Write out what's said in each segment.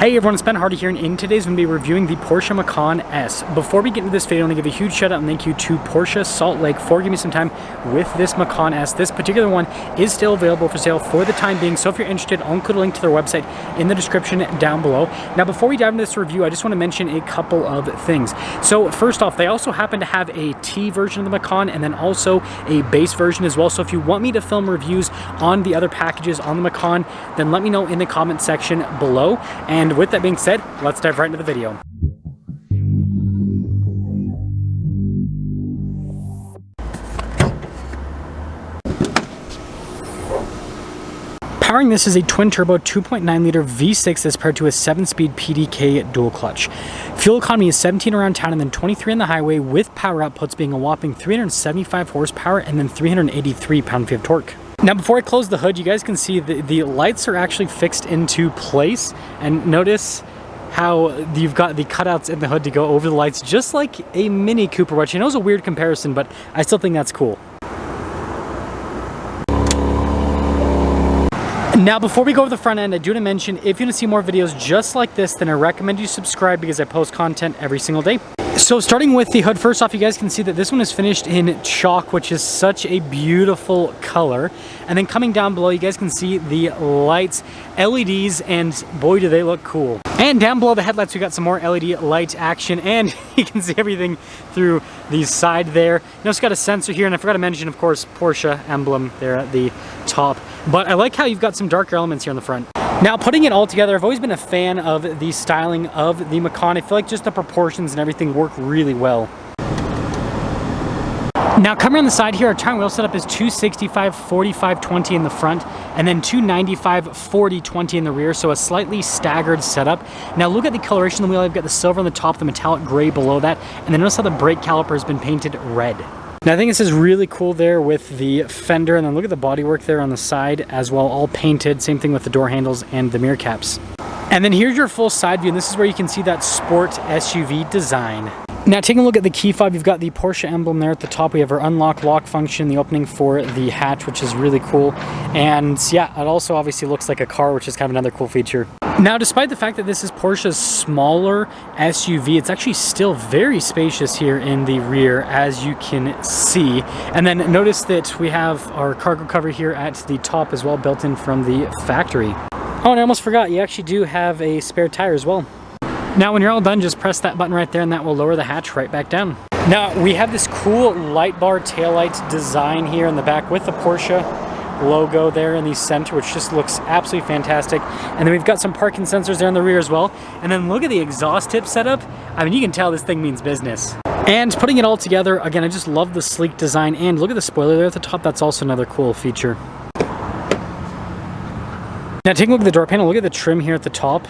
Hey everyone, it's Ben Hardy here, and in today's I'm going to be reviewing the Porsche Macan S. Before we get into this video, I want to give a huge shout out and thank you to Porsche Salt Lake for giving me some time with this Macan S. This particular one is still available for sale for the time being, so if you're interested, I'll include a link to their website in the description down below. Now before we dive into this review, I just want to mention a couple of things. So first off, they also happen to have a T version of the Macan and then also a base version as well. So if you want me to film reviews on the other packages on the Macan, then let me know in the comment section below. And with that being said, let's dive right into the video. Powering this is a twin-turbo 2.9-liter V6 that's paired to a 7-speed PDK dual clutch. Fuel economy is 17 around town and then 23 on the highway, with power outputs being a whopping 375 horsepower and then 383 pound-feet of torque. Now before I close the hood, you guys can see the lights are actually fixed into place, and notice how you've got the cutouts in the hood to go over the lights, just like a Mini Cooper, which I know is a weird comparison, but I still think that's cool. Now before we go over the front end, I do want to mention, if you want to see more videos just like this, then I recommend you subscribe because I post content every single day. So starting with the hood, first off, you guys can see that this one is finished in chalk, which is such a beautiful color. And then coming down below, you guys can see the lights, LEDs, and boy do they look cool. And down below the headlights, we got some more LED light action, and you can see everything through the side there. You know, it's got a sensor here, and I forgot to mention, of course, Porsche emblem there at the top. But I like how you've got some darker elements here on the front. Now putting it all together, I've always been a fan of the styling of the Macan. I feel like just the proportions and everything work really well. Now coming on the side here, our tire wheel setup is 265, 45, 20 in the front, and then 295, 40, 20 in the rear, so a slightly staggered setup. Now look at the coloration of the wheel. I've got the silver on the top, the metallic gray below that, and then notice how the brake caliper has been painted red. Now I think this is really cool there with the fender, and then look at the bodywork there on the side as well, all painted. Same thing with the door handles and the mirror caps. And then here's your full side view, and this is where you can see that sport SUV design. Now taking a look at the key fob, you've got the Porsche emblem there at the top. We have our unlock lock function, the opening for the hatch, which is really cool. And yeah, it also obviously looks like a car, which is kind of another cool feature. Now, despite the fact that this is Porsche's smaller SUV, it's actually still very spacious here in the rear, as you can see. And then notice that we have our cargo cover here at the top as well, built in from the factory. Oh, and I almost forgot, you actually do have a spare tire as well. Now, when you're all done, just press that button right there and that will lower the hatch right back down. Now, we have this cool light bar taillight design here in the back with the Porsche logo there in the center, which just looks absolutely fantastic. And then we've got some parking sensors there in the rear as well. And then look at the exhaust tip setup. I mean, you can tell this thing means business. And putting it all together, again, I just love the sleek design. And look at the spoiler there at the top. That's also another cool feature. Now, taking a look at the door panel, look at the trim here at the top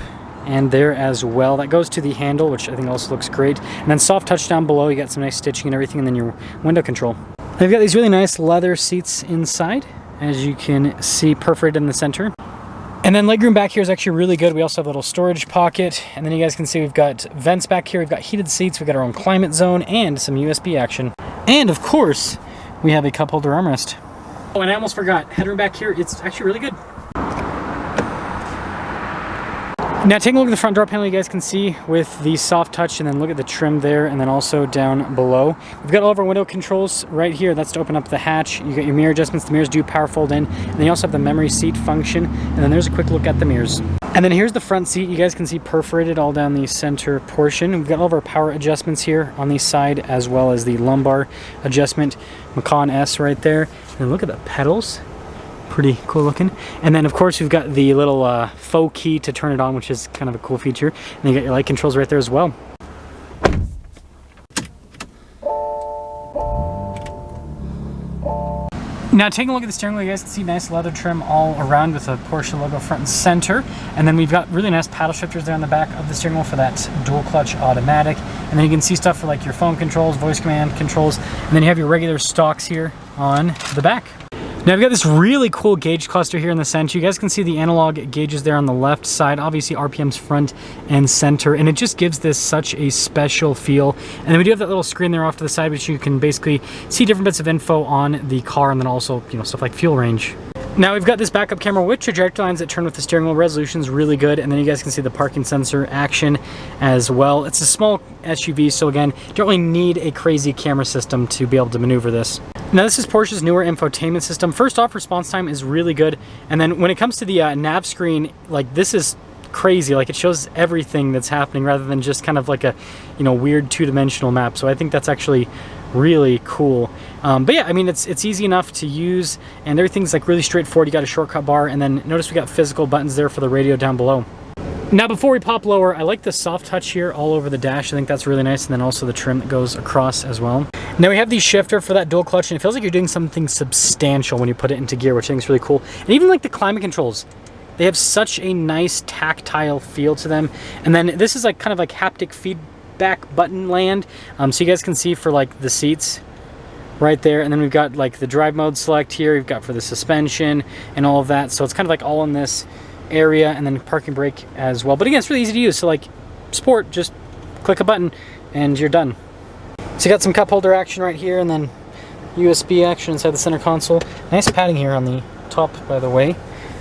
and there as well. That goes to the handle, which I think also looks great. And then soft touch down below, you got some nice stitching and everything, and then your window control. They've got these really nice leather seats inside, as you can see, perforated in the center. And then legroom back here is actually really good. We also have a little storage pocket, and then you guys can see we've got vents back here, we've got heated seats, we've got our own climate zone, and some USB action. And of course, we have a cup holder armrest. Oh, and I almost forgot, headroom back here, it's actually really good. Now taking a look at the front door panel, you guys can see with the soft touch, and then look at the trim there, and then also down below. We've got all of our window controls right here. That's to open up the hatch. You got your mirror adjustments. The mirrors do power fold in. And then you also have the memory seat function. And then there's a quick look at the mirrors. And then here's the front seat. You guys can see perforated all down the center portion. We've got all of our power adjustments here on the side, as well as the lumbar adjustment. Macan S right there. And look at the pedals. Pretty cool looking. And then of course we've got the little faux key to turn it on, which is kind of a cool feature. And you got your light controls right there as well. Now taking a look at the steering wheel, you guys can see nice leather trim all around with a Porsche logo front and center. And then we've got really nice paddle shifters there on the back of the steering wheel for that dual clutch automatic. And then you can see stuff for like your phone controls, voice command controls, and then you have your regular stocks here on the back. Now I've got this really cool gauge cluster here in the center. You guys can see the analog gauges there on the left side, obviously RPMs front and center, and it just gives this such a special feel. And then we do have that little screen there off to the side, which you can basically see different bits of info on the car, and then also, you know, stuff like fuel range. Now we've got this backup camera with trajectory lines that turn with the steering wheel. Resolution is really good, and then you guys can see the parking sensor action as well. It's a small SUV, so again, you don't really need a crazy camera system to be able to maneuver this. Now this is Porsche's newer infotainment system. First off, response time is really good, and then when it comes to the nav screen, like this is crazy. Like it shows everything that's happening rather than just kind of like a, you know, weird two-dimensional map. So I think that's actually really cool. But yeah, I mean, it's easy enough to use, and everything's like really straightforward. You got a shortcut bar, and then notice we got physical buttons there for the radio down below. Now before we pop lower, I like the soft touch here all over the dash. I think that's really nice, and then also the trim that goes across as well. Now we have the shifter for that dual clutch, and it feels like you're doing something substantial when you put it into gear, which I think is really cool. And even like the climate controls, they have such a nice tactile feel to them. And then this is like kind of like haptic feedback button land. So you guys can see for like the seats right there. And then we've got like the drive mode select here. We've got for the suspension and all of that. So it's kind of like all in this area, and then parking brake as well. But again, it's really easy to use. So like sport, just click a button and you're done. So you got some cup holder action right here, and then USB action inside the center console. Nice padding here on the top, by the way.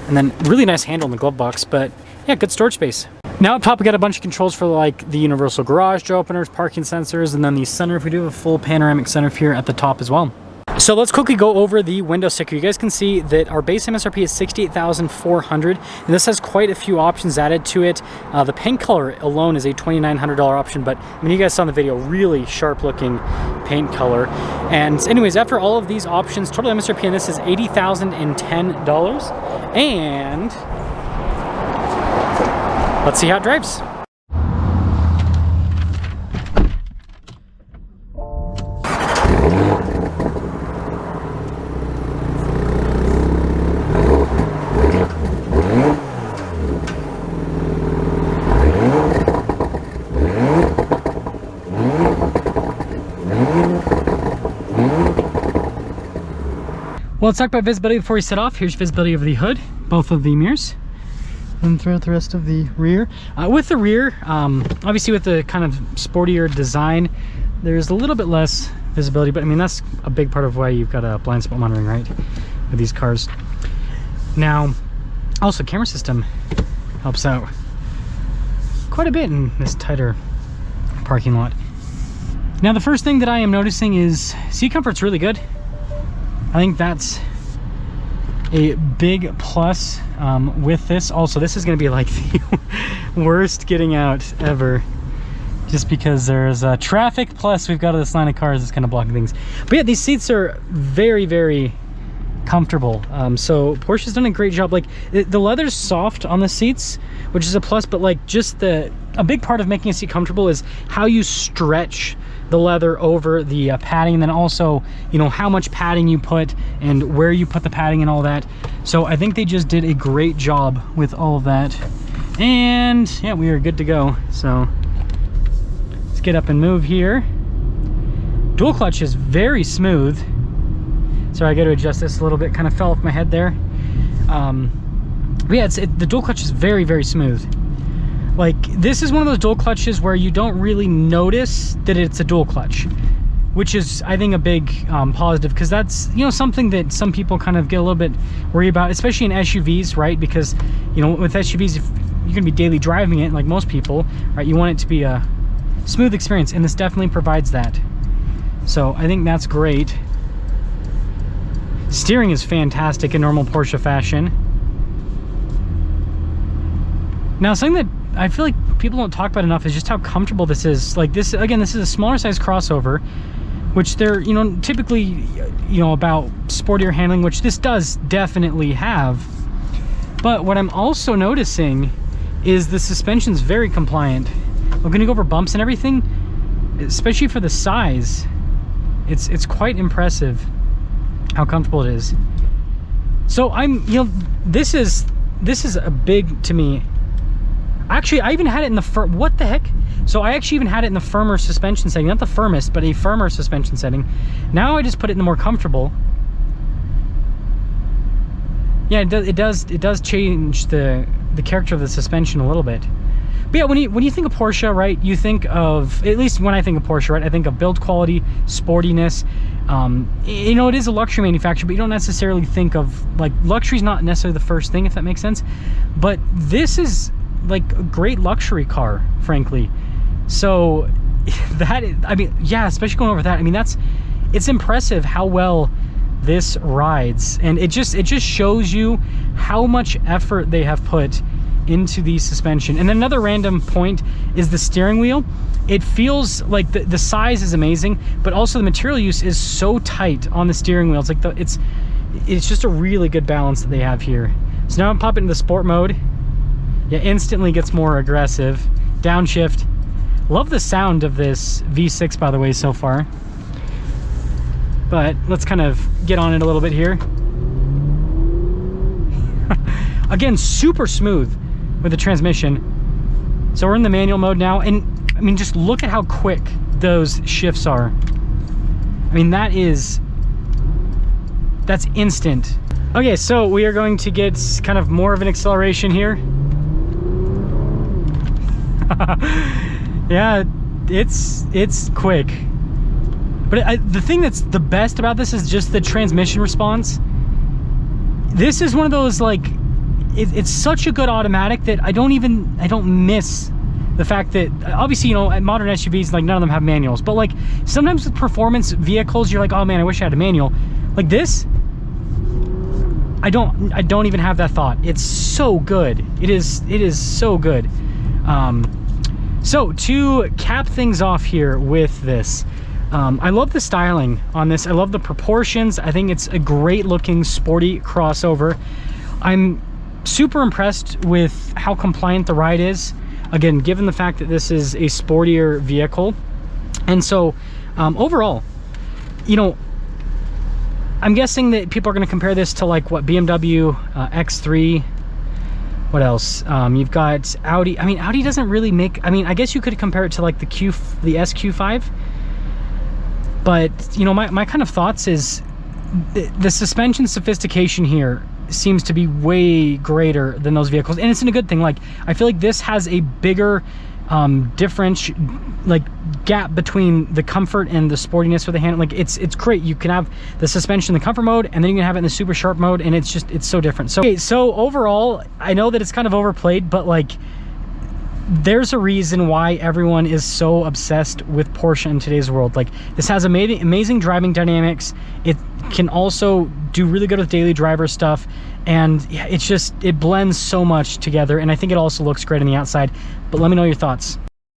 And then really nice handle in the glove box, but yeah, good storage space. Now up top we got a bunch of controls for like the universal garage door openers, parking sensors, and then the sunroof. We do have a full panoramic sunroof here at the top as well. So let's quickly go over the window sticker. You guys can see that our base MSRP is $68,400, and this has quite a few options added to it. The paint color alone is a $2,900 option, but I mean, you guys saw in the video, really sharp looking paint color. And anyways, after all of these options, total MSRP on this is $80,010. And let's see how it drives. Well, let's talk about visibility before we set off. Here's visibility of the hood, both of the mirrors, and throughout the rest of the rear. With the rear, obviously with the kind of sportier design, there's a little bit less visibility, but I mean, that's a big part of why you've got a blind spot monitoring, right, with these cars. Now, also camera system helps out quite a bit in this tighter parking lot. Now, the first thing that I am noticing is seat comfort's really good. I think that's a big plus with this. Also, this is going to be like the worst getting out ever, just because there's traffic, plus we've got this line of cars that's kind of blocking things. But yeah, these seats are very, very comfortable. So Porsche's done a great job. Like the leather's soft on the seats, which is a plus, but like just a big part of making a seat comfortable is how you stretch the leather over the padding, and then also, you know, how much padding you put and where you put the padding and all that. So I think they just did a great job with all of that. And yeah, we are good to go. So let's get up and move here. Dual clutch is very smooth. Sorry, I got to adjust this a little bit, kind of fell off my head there. But yeah, the dual clutch is very, very smooth. Like, this is one of those dual clutches where you don't really notice that it's a dual clutch, which is, I think, a big positive, because that's, you know, something that some people kind of get a little bit worried about, especially in SUVs, right? Because, you know, with SUVs, if you're gonna be daily driving it, like most people, right, you want it to be a smooth experience, and this definitely provides that. So I think that's great. Steering is fantastic in normal Porsche fashion. Now, something that I feel like people don't talk about enough is just how comfortable this is. Like this, again, this is a smaller size crossover, which they're, you know, typically, you know, about sportier handling, which this does definitely have. But what I'm also noticing is the suspension's very compliant. We're gonna go over bumps and everything, especially for the size. It's quite impressive how comfortable it is. So you know, this is a big to me. Actually, I even had it in the what the heck? So I actually even had it in the firmer suspension setting, not the firmest, but a firmer suspension setting. Now I just put it in the more comfortable. Yeah, it does change the character of the suspension a little bit. But yeah, when you think of Porsche, right, you think of, at least when I think of Porsche, right, I think of build quality, sportiness. You know, it is a luxury manufacturer, but you don't necessarily think of, like, luxury's not necessarily the first thing, if that makes sense. But this is like a great luxury car, frankly. So that is, I mean, yeah, especially going over that, I mean, it's impressive how well this rides, and it just shows you how much effort they have put into the suspension. And another random point is the steering wheel. It feels like the size is amazing, but also the material use is so tight on the steering wheel. It's like it's just a really good balance that they have here. So now I'm popping into the sport mode. Yeah, instantly gets more aggressive. Downshift. Love the sound of this V6, by the way, so far. But let's kind of get on it a little bit here. Again, super smooth with the transmission. So we're in the manual mode now, and I mean, just look at how quick those shifts are. I mean, that's instant. Okay, so we are going to get kind of more of an acceleration here. Yeah, it's quick. But the thing that's the best about this is just the transmission response. This is one of those, like, it's such a good automatic that I don't miss the fact that, obviously, you know, at modern SUVs, like, none of them have manuals. But, like, sometimes with performance vehicles, you're like, oh man, I wish I had a manual. Like this, I don't even have that thought. It's so good. It is so good. So to cap things off here with this, I love the styling on this. I love the proportions. I think it's a great looking sporty crossover. I'm super impressed with how compliant the ride is. Again, given the fact that this is a sportier vehicle. And so overall, you know, I'm guessing that people are going to compare this to, like, what, BMW X3. What else? You've got Audi. I mean, Audi doesn't really make, I mean, I guess you could compare it to, like, the SQ5. But, you know, my kind of thoughts is the suspension sophistication here seems to be way greater than those vehicles, and it's in a good thing. Like, I feel like this has a bigger gap between the comfort and the sportiness with the hand. Like, it's great. You can have the suspension in the comfort mode, and then you can have it in the super sharp mode, and it's so different. So, okay, so overall, I know that it's kind of overplayed, but, like, there's a reason why everyone is so obsessed with Porsche in today's world. Like, this has amazing driving dynamics. It can also do really good with daily driver stuff, and yeah, it blends so much together, and I think it also looks great on the outside. But let me know your thoughts.